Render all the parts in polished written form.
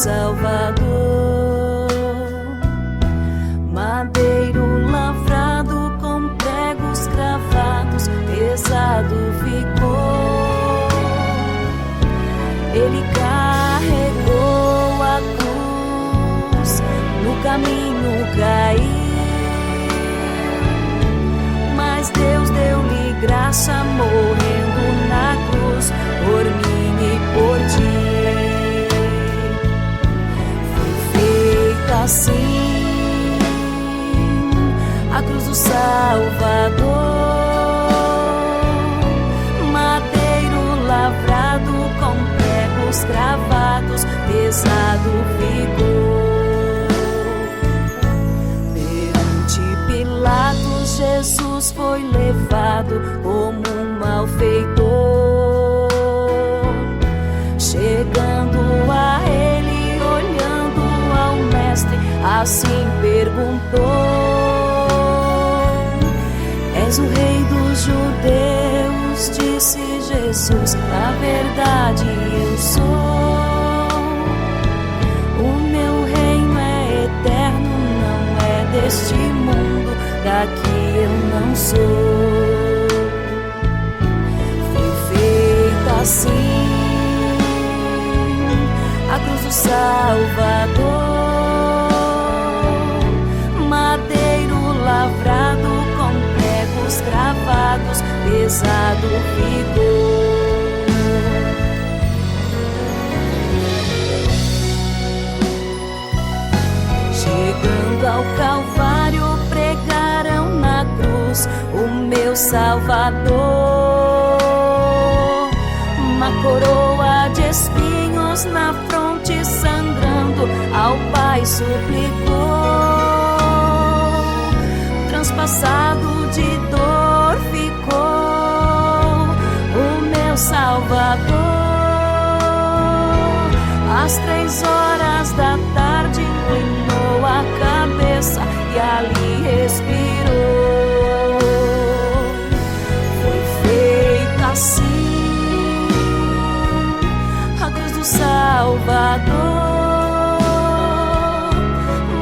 Salvador. Madeiro lavrado com pregos cravados, pesado ficou. Ele carregou a cruz, no caminho caiu, mas Deus deu-lhe graça, morrendo na cruz por mim e por ti. Foi feita assim a cruz do Salvador. Madeiro lavrado com pregos cravados, pesado ficou. Perante Pilatos, Jesus foi levado como um malfeitor. Chegando a ele, olhando ao mestre, assim perguntou: És o rei dos judeus? Disse Jesus: na verdade eu sou. O meu reino é eterno, não é deste mundo, daqui eu não sou. Foi feita assim a cruz do Salvador. Madeiro lavrado com pregos cravados, pesado ficou. Chegando ao Calvário, pregaram na cruz o meu Salvador. Uma coroa de espinhos na fronte, sangrando, ao Pai suplicou. Transpassado de dor ficou o meu Salvador. Às 3 da tarde inclinou a cabeça e ali expirou. Foi feita assim a cruz do Salvador.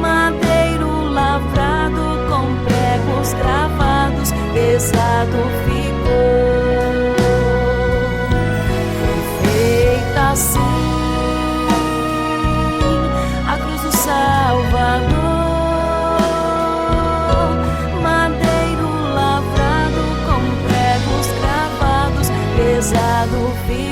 Madeiro lavrado com pregos cravados, pesado ficou. Foi feita assim a cruz do Salvador. Madeiro lavrado com pregos cravados, pesado ficou.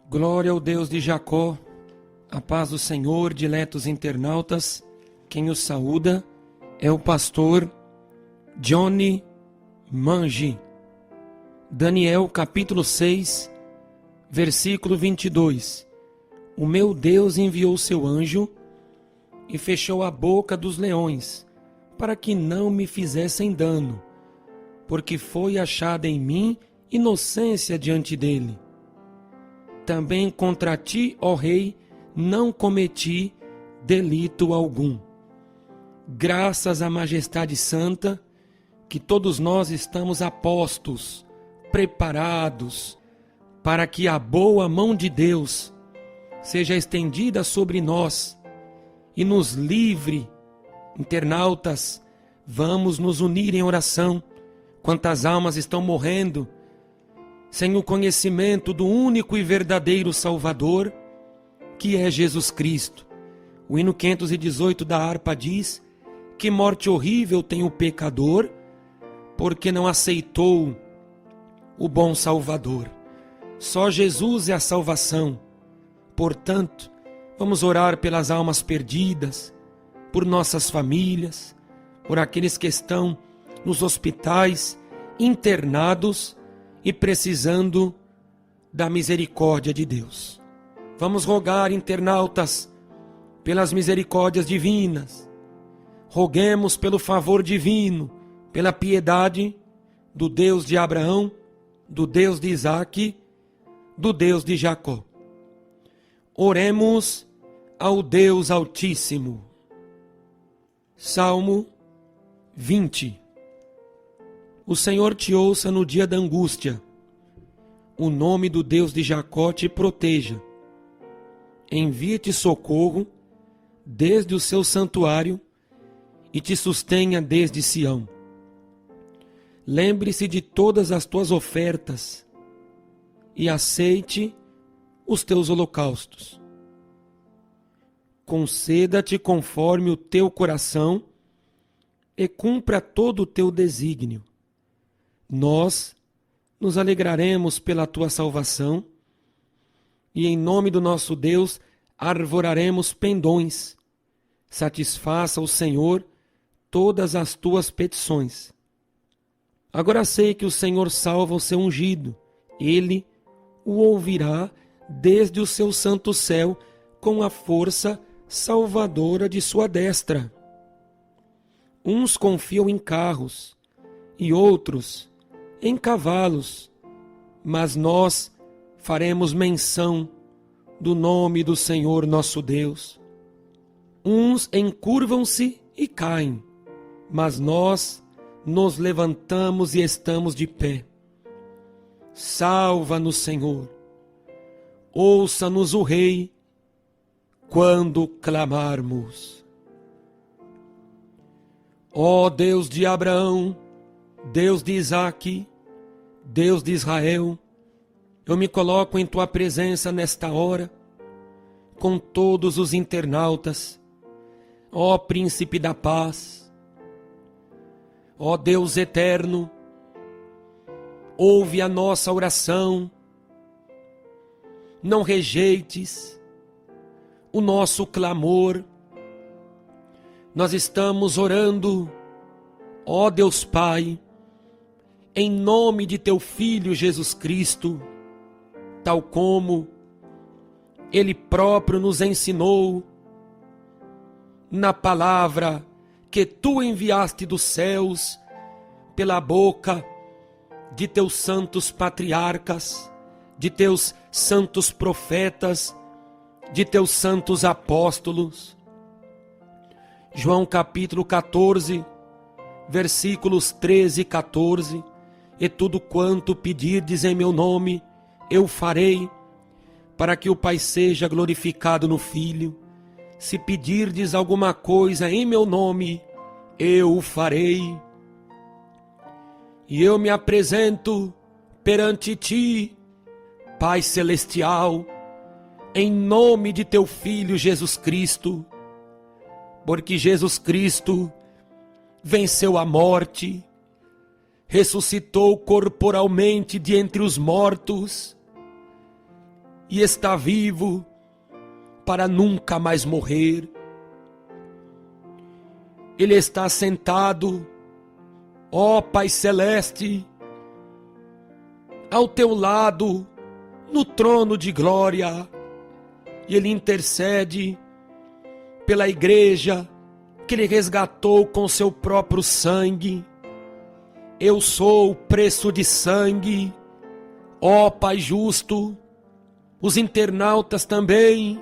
Glória ao Deus de Jacó, a paz do Senhor, diletos internautas. Quem os saúda é o pastor Johnny Mangi. Daniel capítulo 6, versículo 22. O meu Deus enviou seu anjo e fechou a boca dos leões, para que não me fizessem dano, porque foi achada em mim inocência diante dele. Também contra ti, ó rei, não cometi delito algum. Graças à majestade santa, que todos nós estamos a postos, preparados, para que a boa mão de Deus seja estendida sobre nós e nos livre. Internautas, vamos nos unir em oração Quantas almas estão morrendo sem o conhecimento do único e verdadeiro Salvador, que é Jesus Cristo. O hino 518 da harpa diz: que morte horrível tem o pecador, porque não aceitou o bom Salvador. Só Jesus é a salvação. Portanto, vamos orar pelas almas perdidas, por nossas famílias, por aqueles que estão nos hospitais, internados e precisando da misericórdia de Deus. Vamos rogar, internautas, pelas misericórdias divinas. Roguemos pelo favor divino, pela piedade do Deus de Abraão, do Deus de Isaque, do Deus de Jacó. Oremos ao Deus Altíssimo. Salmo 20. O Senhor te ouça no dia da angústia. O nome do Deus de Jacó te proteja. Envie-te socorro desde o seu santuário e te sustenha desde Sião. Lembre-se de todas as tuas ofertas e aceite os teus holocaustos. Conceda-te conforme o teu coração e cumpra todo o teu desígnio. Nós nos alegraremos pela tua salvação e em nome do nosso Deus arvoraremos pendões. Satisfaça o Senhor todas as tuas petições. Agora sei que o Senhor salva o seu ungido. Ele o ouvirá desde o seu santo céu com a força salvadora de sua destra. Uns confiam em carros e outros em cavalos, mas nós faremos menção do nome do Senhor nosso Deus. Uns encurvam-se e caem, mas nós nos levantamos e estamos de pé. Salva-nos, Senhor. Ouça-nos o Rei quando clamarmos. Ó Deus de Abraão, Deus de Isaque, Deus de Israel, eu me coloco em tua presença nesta hora, com todos os internautas. Ó Príncipe da Paz, ó Deus eterno, ouve a nossa oração, não rejeites o nosso clamor. Nós estamos orando, ó Deus Pai, em nome de teu Filho Jesus Cristo, tal como Ele próprio nos ensinou na palavra que tu enviaste dos céus pela boca de teus santos patriarcas, de teus santos profetas, de teus santos apóstolos. João capítulo 14, versículos 13 e 14. E tudo quanto pedirdes em meu nome, eu farei, para que o Pai seja glorificado no Filho. Se pedirdes alguma coisa em meu nome, eu o farei. E eu me apresento perante ti, Pai Celestial, em nome de teu Filho Jesus Cristo, porque Jesus Cristo venceu a morte, ressuscitou corporalmente de entre os mortos e está vivo para nunca mais morrer. Ele está sentado, ó Pai Celeste, ao teu lado, no trono de glória, e Ele intercede pela igreja que Ele resgatou com seu próprio sangue. Eu sou o preço de sangue, ó Pai justo. Os internautas também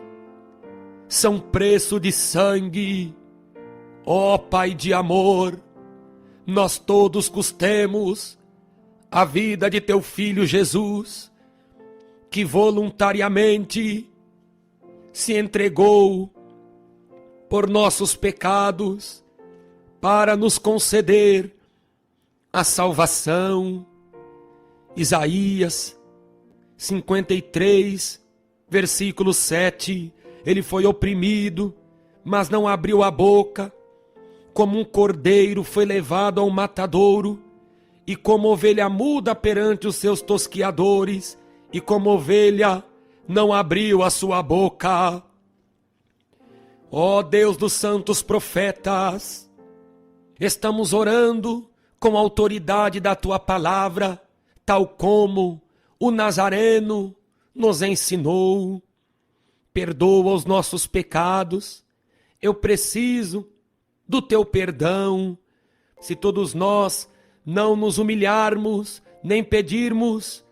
são preço de sangue, ó Pai de amor. Nós todos custemos a vida de teu Filho Jesus, que voluntariamente se entregou por nossos pecados para nos conceder a salvação. Isaías 53, versículo 7, ele foi oprimido, mas não abriu a boca, como um cordeiro foi levado ao matadouro, e como ovelha muda perante os seus tosquiadores, e como ovelha não abriu a sua boca. Ó Deus dos santos profetas, estamos orando com a autoridade da tua palavra, tal como o Nazareno nos ensinou. Perdoa os nossos pecados, eu preciso do teu perdão. Se todos nós não nos humilharmos, nem pedirmos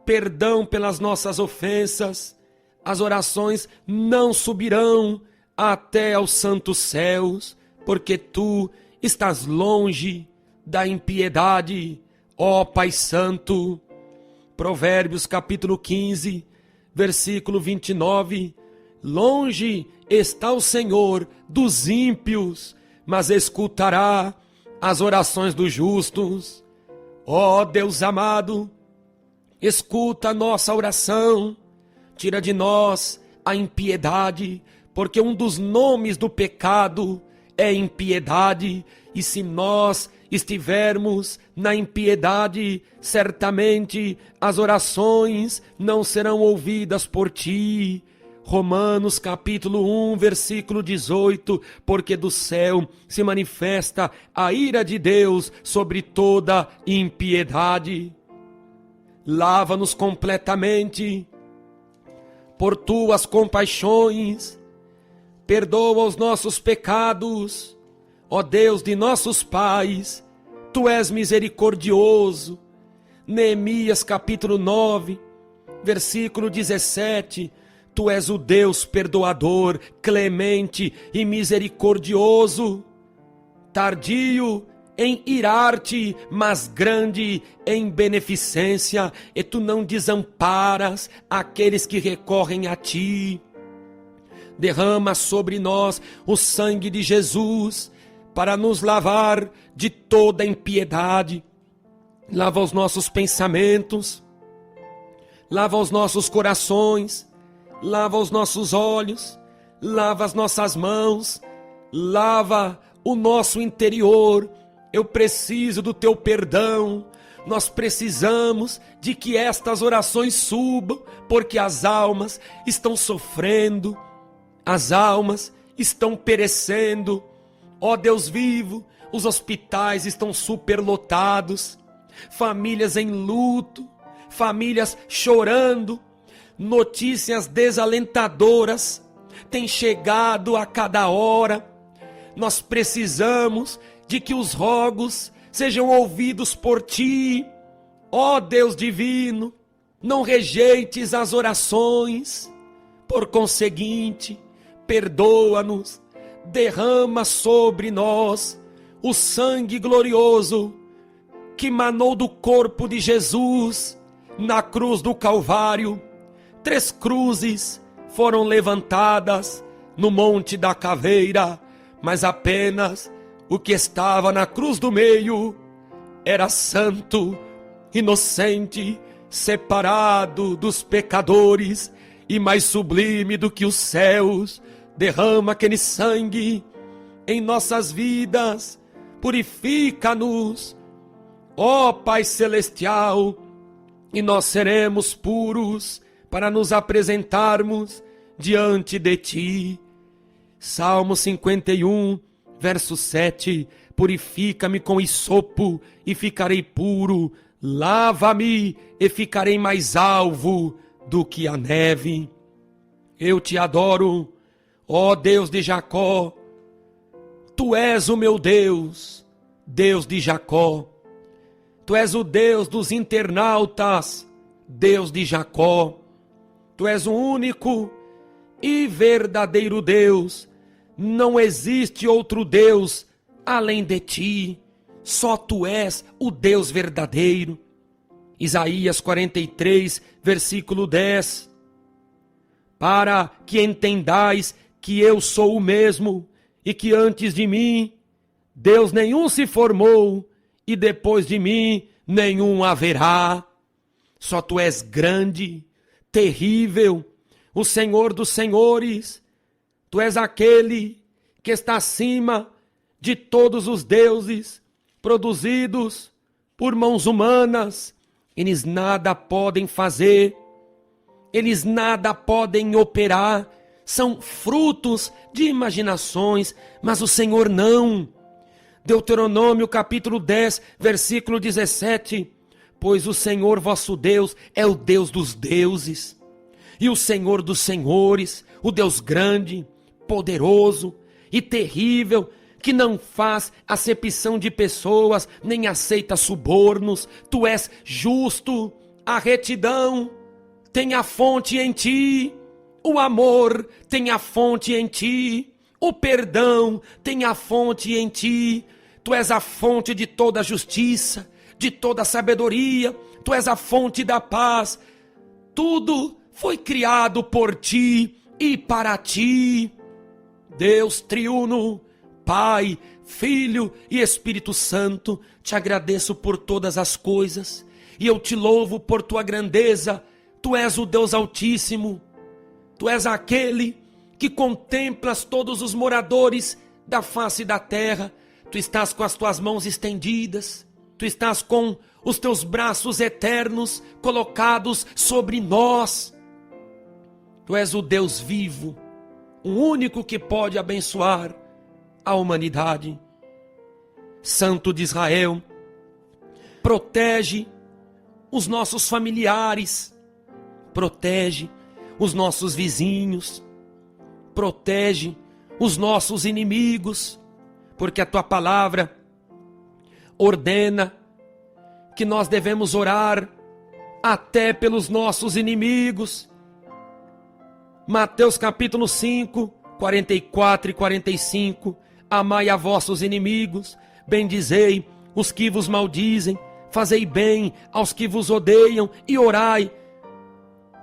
perdão pelas nossas ofensas, as orações não subirão até aos santos céus, porque tu estás longe da impiedade, ó Pai Santo. Provérbios capítulo 15, versículo 29, longe está o Senhor dos ímpios, mas escutará as orações dos justos. Ó Deus amado, escuta a nossa oração, tira de nós a impiedade, porque um dos nomes do pecado é impiedade, e se nós estivermos na impiedade, certamente as orações não serão ouvidas por ti. Romanos capítulo 1, versículo 18, porque do céu se manifesta a ira de Deus sobre toda impiedade. Lava-nos completamente por tuas compaixões, perdoa os nossos pecados, ó Deus de nossos pais, tu és misericordioso. Neemias capítulo 9, versículo 17, tu és o Deus perdoador, clemente e misericordioso, tardio em irar-te, mas grande em beneficência, e tu não desamparas aqueles que recorrem a ti. Derrama sobre nós o sangue de Jesus, para nos lavar de toda impiedade. Lava os nossos pensamentos, lava os nossos corações, lava os nossos olhos, lava as nossas mãos, lava o nosso interior. Eu preciso do teu perdão. Nós precisamos de que estas orações subam, porque as almas estão sofrendo, as almas estão perecendo. Ó Deus vivo, os hospitais estão superlotados, famílias em luto, famílias chorando, notícias desalentadoras têm chegado a cada hora. Nós precisamos de que os rogos sejam ouvidos por ti. Ó Deus divino, não rejeites as orações, por conseguinte, perdoa-nos, derrama sobre nós o sangue glorioso que manou do corpo de Jesus na cruz do Calvário. 3 cruzes foram levantadas no Monte da Caveira, mas apenas o que estava na cruz do meio era santo, inocente, separado dos pecadores e mais sublime do que os céus. Derrama aquele sangue em nossas vidas, purifica-nos, ó Pai Celestial, e nós seremos puros para nos apresentarmos diante de Ti. Salmo 51, verso 7, purifica-me com hisopo e ficarei puro, lava-me e ficarei mais alvo do que a neve. Eu te adoro, ó Deus de Jacó, tu és o meu Deus, Deus de Jacó. Tu és o Deus dos internautas, Deus de Jacó. Tu és o único e verdadeiro Deus. Não existe outro Deus além de ti. Só tu és o Deus verdadeiro. Isaías 43, versículo 10. Para que entendais que eu sou o mesmo, e que antes de mim Deus nenhum se formou, e depois de mim nenhum haverá. Só tu és grande, terrível, o Senhor dos senhores. Tu és aquele que está acima de todos os deuses produzidos por mãos humanas. Eles nada podem fazer, eles nada podem operar, são frutos de imaginações, mas o Senhor não. Deuteronômio capítulo 10, versículo 17. Pois o Senhor vosso Deus é o Deus dos deuses, e o Senhor dos senhores, o Deus grande, poderoso e terrível, que não faz acepção de pessoas, nem aceita subornos. Tu és justo, a retidão tem a fonte em ti, o amor tem a fonte em ti, o perdão tem a fonte em ti. Tu és a fonte de toda justiça, de toda sabedoria, tu és a fonte da paz. Tudo foi criado por ti e para ti. Deus triuno, Pai, Filho e Espírito Santo, te agradeço por todas as coisas e eu te louvo por tua grandeza. Tu és o Deus Altíssimo, tu és aquele que contemplas todos os moradores da face da terra. Tu estás com as tuas mãos estendidas, tu estás com os teus braços eternos colocados sobre nós. Tu és o Deus vivo, o único que pode abençoar a humanidade. Santo de Israel, protege os nossos familiares, protege os nossos vizinhos, protege os nossos inimigos, porque a tua palavra ordena que nós devemos orar até pelos nossos inimigos. Mateus capítulo 5, 44 e 45. Amai a vossos inimigos, bendizei os que vos maldizem, fazei bem aos que vos odeiam e orai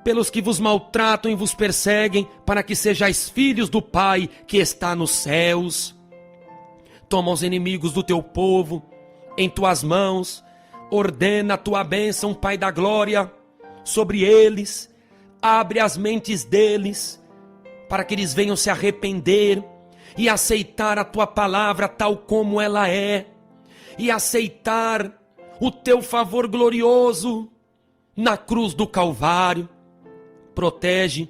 pelos que vos maltratam e vos perseguem, para que sejais filhos do Pai que está nos céus. Toma os inimigos do teu povo em tuas mãos, ordena a tua bênção, Pai da glória, sobre eles, abre as mentes deles, para que eles venham se arrepender e aceitar a tua palavra tal como ela é, e aceitar o teu favor glorioso na cruz do Calvário. Protege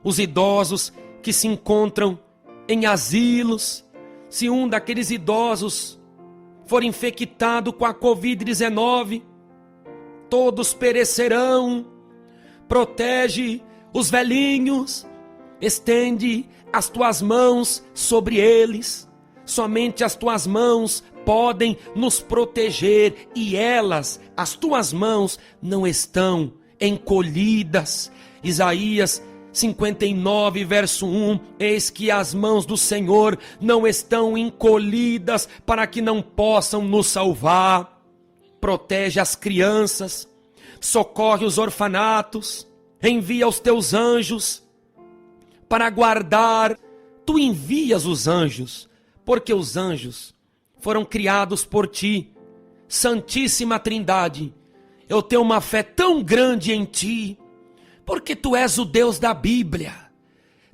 os idosos que se encontram em asilos. Se um daqueles idosos for infectado com a Covid-19, todos perecerão. Protege os velhinhos, estende as tuas mãos sobre eles. Somente as tuas mãos podem nos proteger, e elas, as tuas mãos, não estão encolhidas. Isaías 59, verso 1, eis que as mãos do Senhor não estão encolhidas para que não possam nos salvar. Protege as crianças, socorre os orfanatos, envia os teus anjos para guardar. Tu envias os anjos, porque os anjos foram criados por ti. Santíssima Trindade, eu tenho uma fé tão grande em ti, porque tu és o Deus da Bíblia.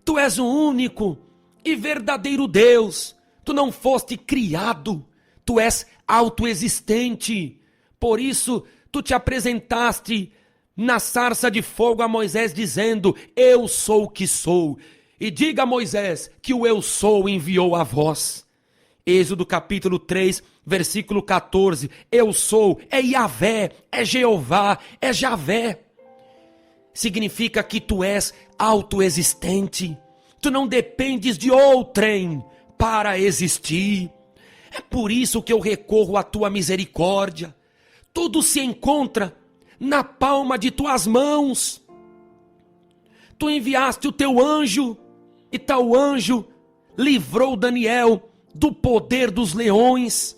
Tu és o único e verdadeiro Deus. Tu não foste criado, tu és autoexistente. Por isso, tu te apresentaste na sarça de fogo a Moisés, dizendo: eu sou o que sou. E diga a Moisés que o eu sou enviou a vós. Êxodo capítulo 3, versículo 14. Eu sou, é Yahvé, é Jeová, é Javé. Significa que tu és autoexistente. Tu não dependes de outrem para existir. É por isso que eu recorro à tua misericórdia. Tudo se encontra na palma de tuas mãos. Tu enviaste o teu anjo, e tal anjo livrou Daniel do poder dos leões.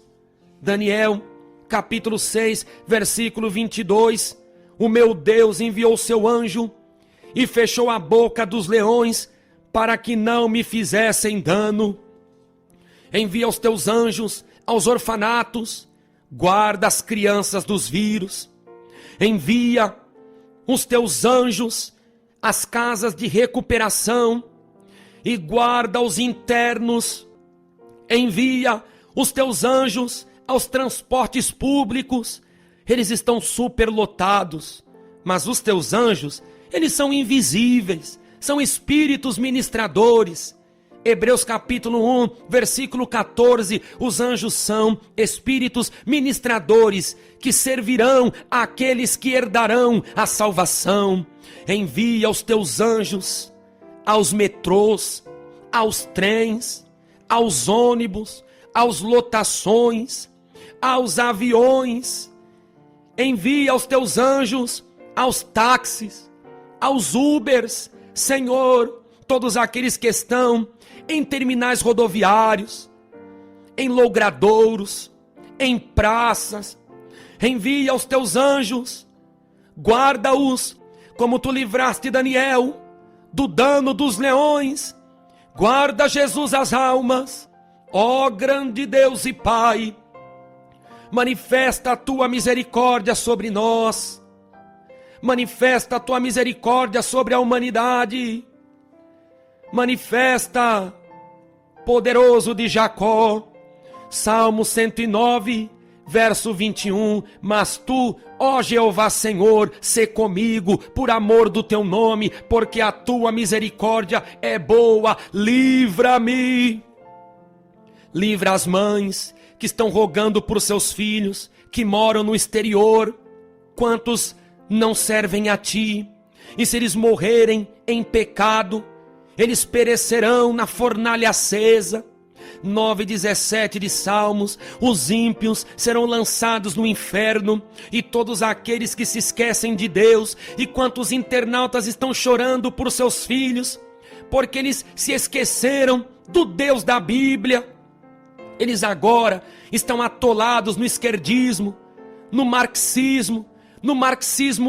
Daniel, capítulo 6, versículo 22. O meu Deus enviou seu anjo e fechou a boca dos leões para que não me fizessem dano. Envia os teus anjos aos orfanatos, guarda as crianças dos vírus, envia os teus anjos às casas de recuperação e guarda os internos, envia os teus anjos aos transportes públicos. Eles estão superlotados, mas os teus anjos, eles são invisíveis, são espíritos ministradores. Hebreus capítulo 1, versículo 14, os anjos são espíritos ministradores que servirão àqueles que herdarão a salvação. Envia os teus anjos aos metrôs, aos trens, aos ônibus, aos lotações, aos aviões. Envia os teus anjos aos táxis, aos Ubers, Senhor, todos aqueles que estão em terminais rodoviários, em logradouros, em praças. Envia os teus anjos, guarda-os, como tu livraste Daniel do dano dos leões. Guarda, Jesus, as almas. Ó grande Deus e Pai, manifesta a tua misericórdia sobre nós, manifesta a tua misericórdia sobre a humanidade, manifesta, poderoso de Jacó. Salmo 109, verso 21, mas tu, ó Jeová Senhor, sê comigo, por amor do teu nome, porque a tua misericórdia é boa, livra-me. Livra as mães que estão rogando por seus filhos, que moram no exterior. Quantos não servem a ti? E se eles morrerem em pecado, eles perecerão na fornalha acesa. 9:17 de Salmos, os ímpios serão lançados no inferno, e todos aqueles que se esquecem de Deus. E quantos internautas estão chorando por seus filhos, porque eles se esqueceram do Deus da Bíblia. Eles agora estão atolados no esquerdismo, no marxismo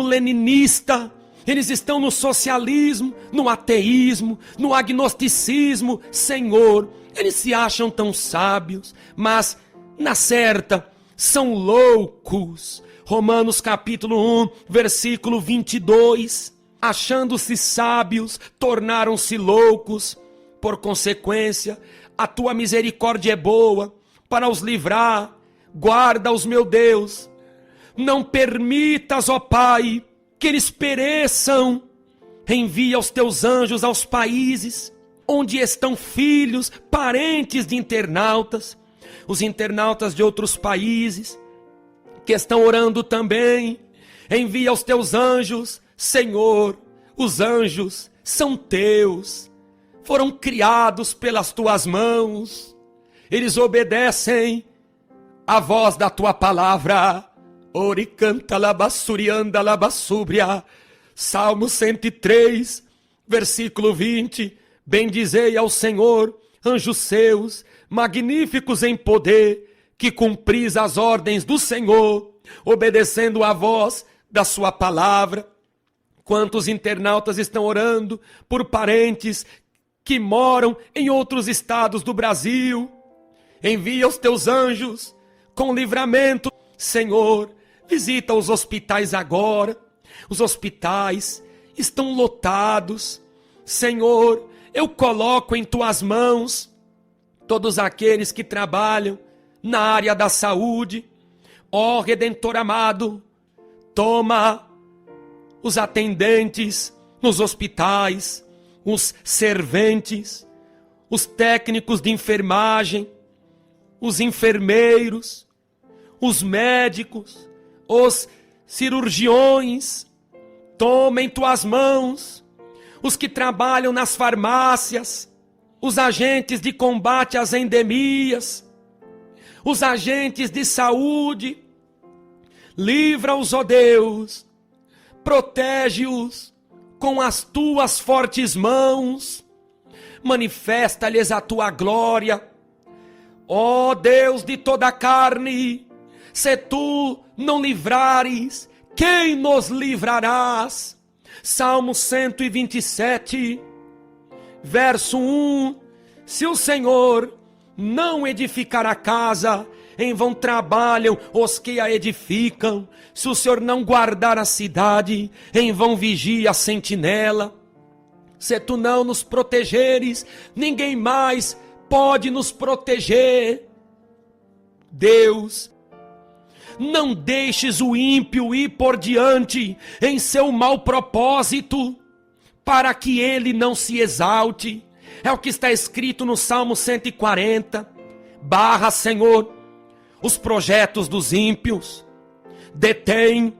leninista. Eles estão no socialismo, no ateísmo, no agnosticismo. Senhor, eles se acham tão sábios, mas na certa são loucos. Romanos capítulo 1, versículo 22. Achando-se sábios, tornaram-se loucos. Por consequência, a tua misericórdia é boa para os livrar. Guarda-os, meu Deus. Não permitas, ó Pai, que eles pereçam. Envia os teus anjos aos países onde estão filhos, parentes de internautas, os internautas de outros países que estão orando também. Envia os teus anjos, Senhor. Os anjos são teus, foram criados pelas tuas mãos, eles obedecem a voz da tua palavra. Ori canta labassurianda labassúbria. Salmo 103, versículo 20. Bendizei ao Senhor, anjos seus, magníficos em poder, que cumpris as ordens do Senhor, obedecendo a voz da sua palavra. Quantos internautas estão orando por parentes que moram em outros estados do Brasil? Envia os teus anjos com livramento, Senhor. Visita os hospitais agora. Os hospitais estão lotados. Senhor, eu coloco em tuas mãos todos aqueles que trabalham na área da saúde. Ó Redentor amado, toma os atendentes nos hospitais, os serventes, os técnicos de enfermagem, os enfermeiros, os médicos, os cirurgiões. Toma em tuas mãos os que trabalham nas farmácias, os agentes de combate às endemias, os agentes de saúde. Livra-os, ó Deus, protege-os com as tuas fortes mãos, manifesta-lhes a tua glória. Ó Deus de toda a carne, se tu não livrares, quem nos livrarás? Salmo 127, verso 1. Se o Senhor não edificar a casa, em vão trabalham os que a edificam. Se o Senhor não guardar a cidade, em vão vigia a sentinela. Se tu não nos protegeres, ninguém mais pode nos proteger. Deus, não deixes o ímpio ir por diante em seu mau propósito, para que ele não se exalte. É o que está escrito no Salmo 140. Barra, Senhor, os projetos dos ímpios. Detém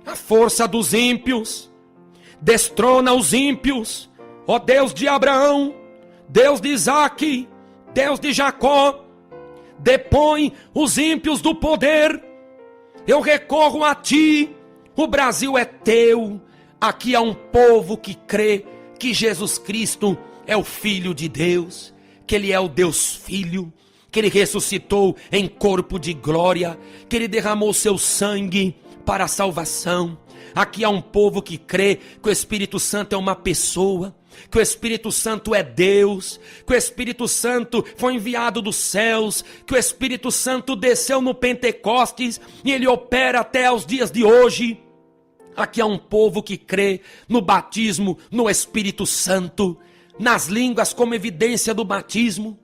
a força dos ímpios. Destrona os ímpios. Ó Deus de Abraão, Deus de Isaque, Deus de Jacó. Depõe os ímpios do poder. Eu recorro a ti. O Brasil é teu. Aqui há um povo que crê que Jesus Cristo é o Filho de Deus, que Ele é o Deus Filho, que Ele ressuscitou em corpo de glória, que Ele derramou seu sangue para a salvação. Aqui há um povo que crê que o Espírito Santo é uma pessoa, que o Espírito Santo é Deus, que o Espírito Santo foi enviado dos céus, que o Espírito Santo desceu no Pentecostes e Ele opera até aos dias de hoje. Aqui há um povo que crê no batismo, no Espírito Santo, nas línguas como evidência do batismo.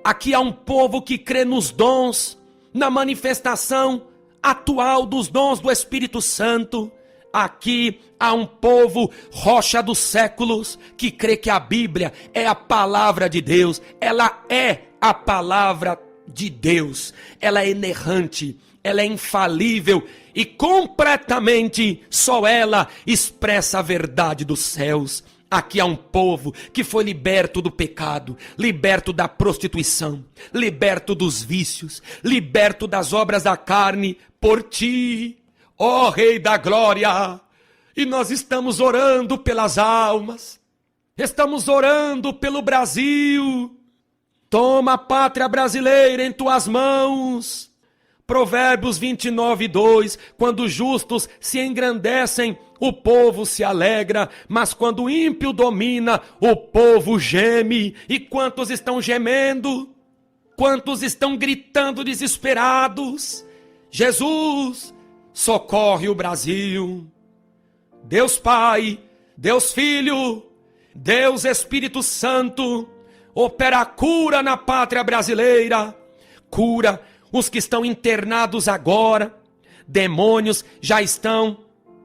Aqui há um povo que crê nos dons, na manifestação atual dos dons do Espírito Santo. Aqui há um povo, rocha dos séculos, que crê que a Bíblia é a palavra de Deus. Ela é a palavra de Deus. Ela é inerrante, ela é infalível e completamente só ela expressa a verdade dos céus. Aqui há um povo que foi liberto do pecado, liberto da prostituição, liberto dos vícios, liberto das obras da carne por ti, ó Rei da Glória. E nós estamos orando pelas almas, estamos orando pelo Brasil. Toma a pátria brasileira em tuas mãos. Provérbios 29:2, quando os justos se engrandecem, o povo se alegra, mas quando o ímpio domina, o povo geme. E quantos estão gemendo? Quantos estão gritando desesperados? Jesus, socorre o Brasil. Deus Pai, Deus Filho, Deus Espírito Santo, opera a cura na pátria brasileira. Cura os que estão internados agora. Demônios já estão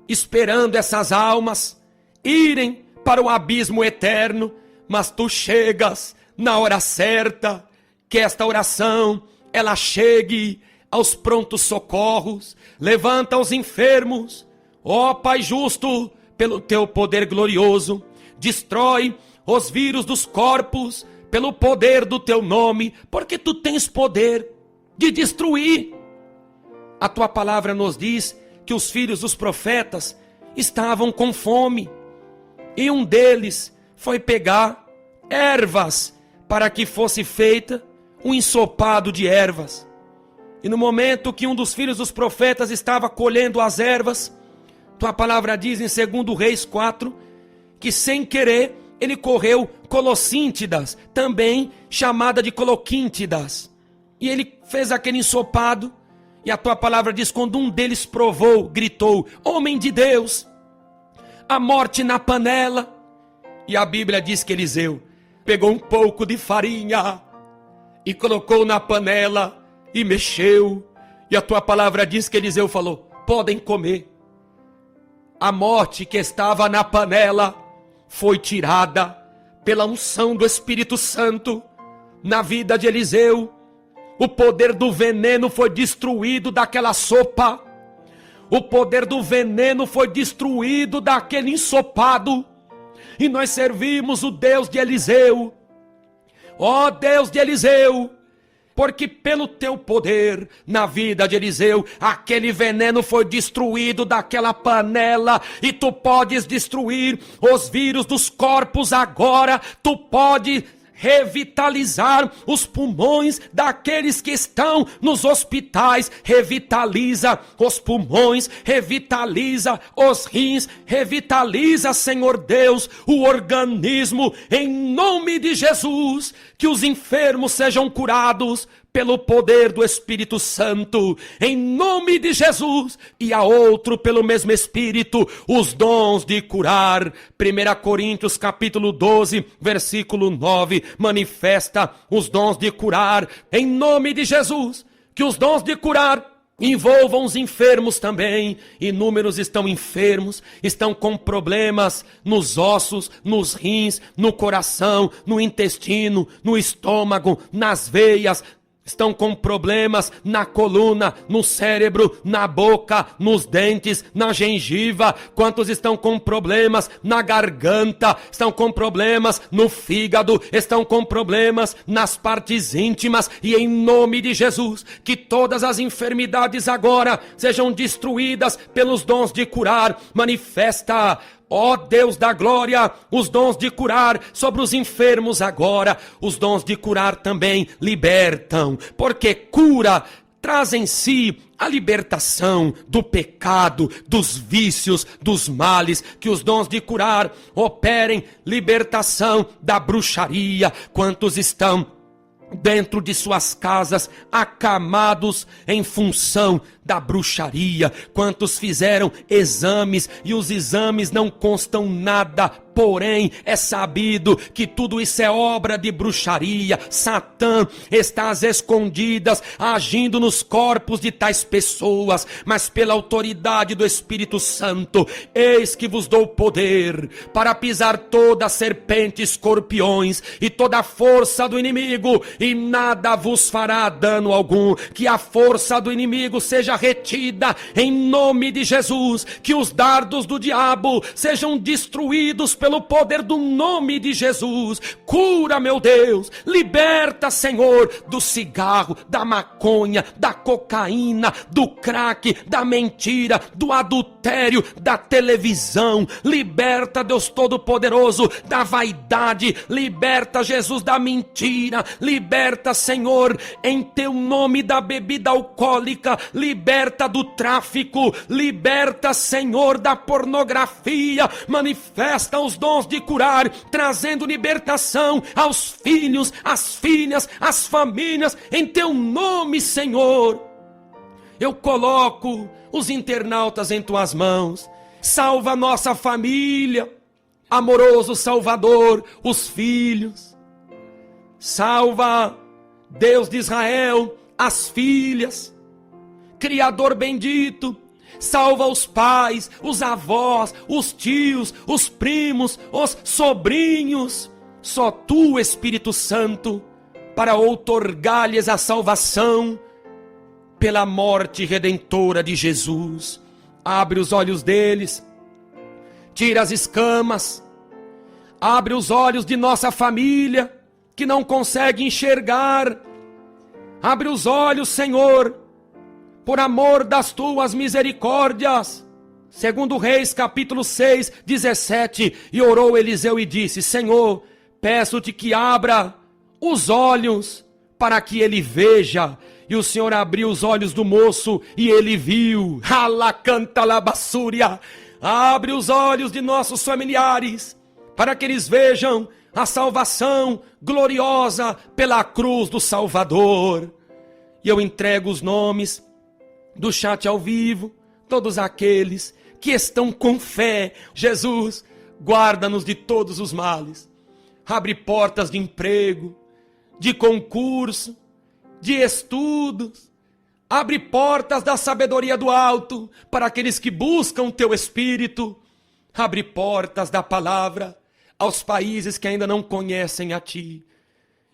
esperando essas almas irem para o abismo eterno, mas tu chegas na hora certa, que esta oração ela chegue aos prontos socorros. Levanta os enfermos, ó Pai justo, pelo teu poder glorioso. Destrói os vírus dos corpos pelo poder do teu nome, porque tu tens poder de destruir. A tua palavra nos diz que os filhos dos profetas estavam com fome, e um deles foi pegar ervas para que fosse feita um ensopado de ervas. E no momento que um dos filhos dos profetas estava colhendo as ervas, tua palavra diz em 2 Reis 4, que sem querer ele correu colossíntidas, também chamada de coloquíntidas. E ele fez aquele ensopado, e a tua palavra diz, quando um deles provou, gritou, homem de Deus, a morte na panela. E a Bíblia diz que Eliseu pegou um pouco de farinha e colocou na panela e mexeu. E a tua palavra diz que Eliseu falou, podem comer. A morte que estava na panela foi tirada pela unção do Espírito Santo na vida de Eliseu. O poder do veneno foi destruído daquela sopa. O poder do veneno foi destruído daquele ensopado. E nós servimos o Deus de Eliseu. Ó Deus de Eliseu, porque pelo teu poder na vida de Eliseu, aquele veneno foi destruído daquela panela, e tu podes destruir os vírus dos corpos agora. Tu pode revitalizar os pulmões daqueles que estão nos hospitais. Revitaliza os pulmões, revitaliza os rins, revitaliza, Senhor Deus, o organismo, em nome de Jesus. Que os enfermos sejam curados pelo poder do Espírito Santo, em nome de Jesus, e a outro pelo mesmo Espírito, os dons de curar. 1 Coríntios capítulo 12, versículo 9, manifesta os dons de curar, em nome de Jesus, que os dons de curar envolvam os enfermos também. Inúmeros estão enfermos, estão com problemas nos ossos, nos rins, no coração, no intestino, no estômago, nas veias. Estão com problemas na coluna, no cérebro, na boca, nos dentes, na gengiva. Quantos estão com problemas na garganta? Estão com problemas no fígado? Estão com problemas nas partes íntimas? E em nome de Jesus, que todas as enfermidades agora sejam destruídas pelos dons de curar. Manifesta, ó Deus da glória, os dons de curar sobre os enfermos agora. Os dons de curar também libertam, porque cura traz em si a libertação do pecado, dos vícios, dos males. Que os dons de curar operem libertação da bruxaria. Quantos estão dentro de suas casas acamados em função da bruxaria? Quantos fizeram exames e os exames não constam nada, porém é sabido que tudo isso é obra de bruxaria. Satã está às escondidas agindo nos corpos de tais pessoas, mas pela autoridade do Espírito Santo, eis que vos dou poder para pisar toda serpente, escorpiões e toda a força do inimigo, e nada vos fará dano algum. Que a força do inimigo seja retida em nome de Jesus, que os dardos do diabo sejam destruídos pelo poder do nome de Jesus. Cura, meu Deus, liberta, Senhor, do cigarro, da maconha, da cocaína, do crack, da mentira, do adultério, da televisão. Liberta, Deus Todo-Poderoso, da vaidade. Liberta, Jesus, da mentira. Liberta, Senhor, em teu nome, da bebida alcoólica. Liberta do tráfico. Liberta, Senhor, da pornografia. Manifesta os dons de curar, trazendo libertação aos filhos, às filhas, às famílias, em teu nome, Senhor. Eu coloco os internautas em tuas mãos. Salva a nossa família, amoroso Salvador, os filhos. Salva, Deus de Israel, as filhas. Criador bendito, salva os pais, os avós, os tios, os primos, os sobrinhos. Só tu, Espírito Santo, para outorgar-lhes a salvação pela morte redentora de Jesus. Abre os olhos deles, tira as escamas, abre os olhos de nossa família que não consegue enxergar. Abre os olhos, Senhor, por amor das tuas misericórdias. Segundo Reis capítulo 6, 17, e orou Eliseu e disse: Senhor, peço-te que abra os olhos para que ele veja. E o Senhor abriu os olhos do moço e ele viu. Alacantalabassúria. Abre os olhos de nossos familiares para que eles vejam a salvação gloriosa pela cruz do Salvador. E eu entrego os nomes do chat ao vivo, todos aqueles que estão com fé. Jesus, guarda-nos de todos os males. Abre portas de emprego, de concurso, de estudos. Abre portas da sabedoria do alto para aqueles que buscam o teu Espírito. Abre portas da palavra aos países que ainda não conhecem a ti.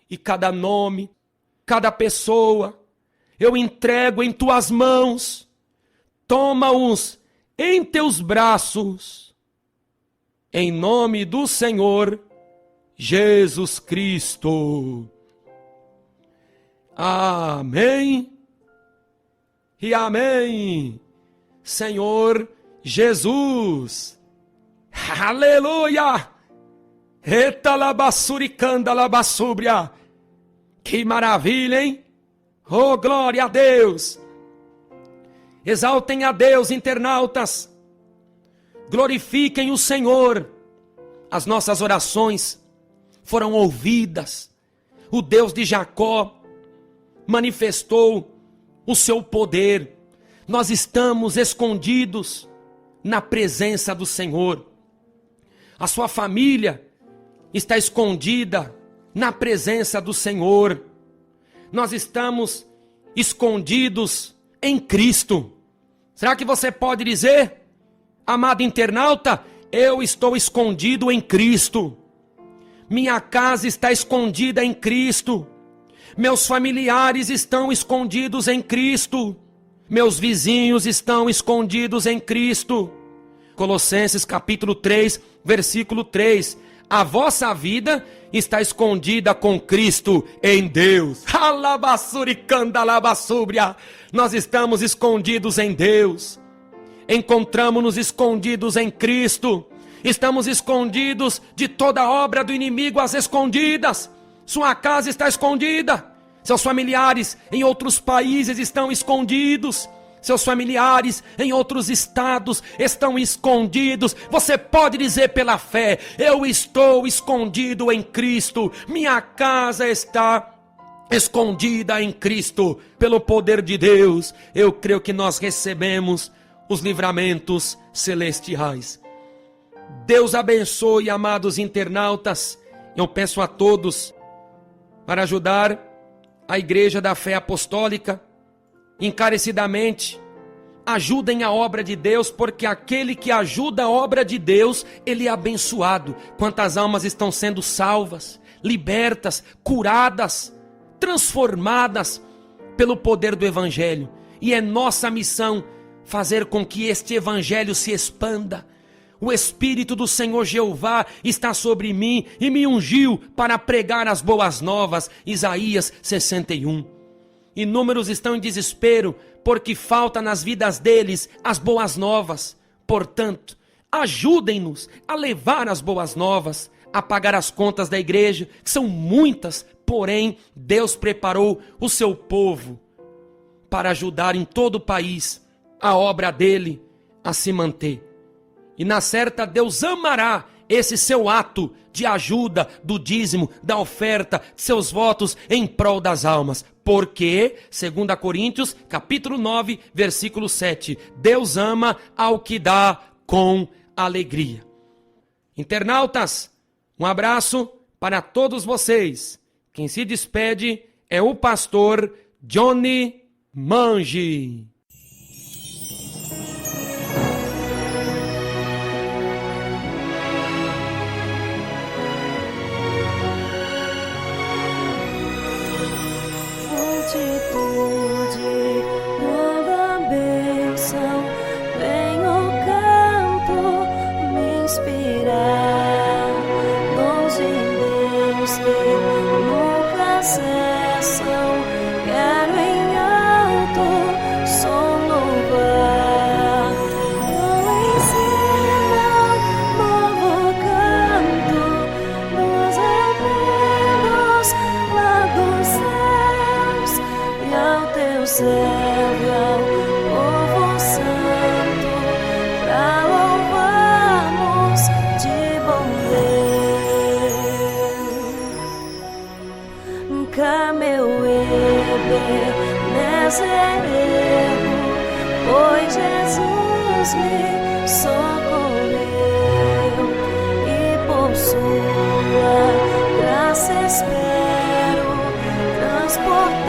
E cada nome, cada pessoa, eu entrego em tuas mãos. Toma-os em teus braços, em nome do Senhor Jesus Cristo. Amém e amém. Senhor Jesus. Aleluia. Etalabassuricanda labassúbria. Que maravilha, hein? Oh, glória a Deus. Exaltem a Deus, internautas. Glorifiquem o Senhor. As nossas orações foram ouvidas. O Deus de Jacó manifestou o seu poder. Nós estamos escondidos na presença do Senhor. A sua família está escondida na presença do Senhor. Nós estamos escondidos em Cristo. Será que você pode dizer, amado internauta, eu estou escondido em Cristo. Minha casa está escondida em Cristo. Meus familiares estão escondidos em Cristo. Meus vizinhos estão escondidos em Cristo. Colossenses capítulo 3, versículo 3. A vossa vida está escondida com Cristo em Deus. Nós estamos escondidos em Deus. Encontramos-nos escondidos em Cristo. Estamos escondidos de toda obra do inimigo às escondidas. Sua casa está escondida. Seus familiares em outros países estão escondidos. Seus familiares em outros estados estão escondidos. Você pode dizer pela fé, eu estou escondido em Cristo. Minha casa está escondida em Cristo. Pelo poder de Deus, eu creio que nós recebemos os livramentos celestiais. Deus abençoe, amados internautas. Eu peço a todos para ajudar a Igreja da Fé Apostólica, encarecidamente, ajudem a obra de Deus, porque aquele que ajuda a obra de Deus, ele é abençoado. Quantas almas estão sendo salvas, libertas, curadas, transformadas pelo poder do Evangelho. E é nossa missão fazer com que este Evangelho se expanda. O Espírito do Senhor Jeová está sobre mim e me ungiu para pregar as boas novas. Isaías 61. Inúmeros estão em desespero porque falta nas vidas deles as boas novas. Portanto, ajudem-nos a levar as boas novas, a pagar as contas da igreja, que são muitas, porém Deus preparou o seu povo para ajudar em todo o país a obra dele a se manter. E na certa Deus amará esse seu ato de ajuda, do dízimo, da oferta, seus votos em prol das almas. Porque, 2 Coríntios, capítulo 9, versículo 7, Deus ama ao que dá com alegria. Internautas, um abraço para todos vocês. Quem se despede é o pastor Johnny Mangi. Toda bênção vem ao campo me inspirar. Dons de Deus que nunca cessam, quero em alto som louvar. Eu ensino novo canto nos rebentos lá dos céus. E ao teu servo, ao povo santo, pra louvarmos de bom Deus. Cameu Ebenezer, pois Jesus me socorreu, e por sua graça espero transportar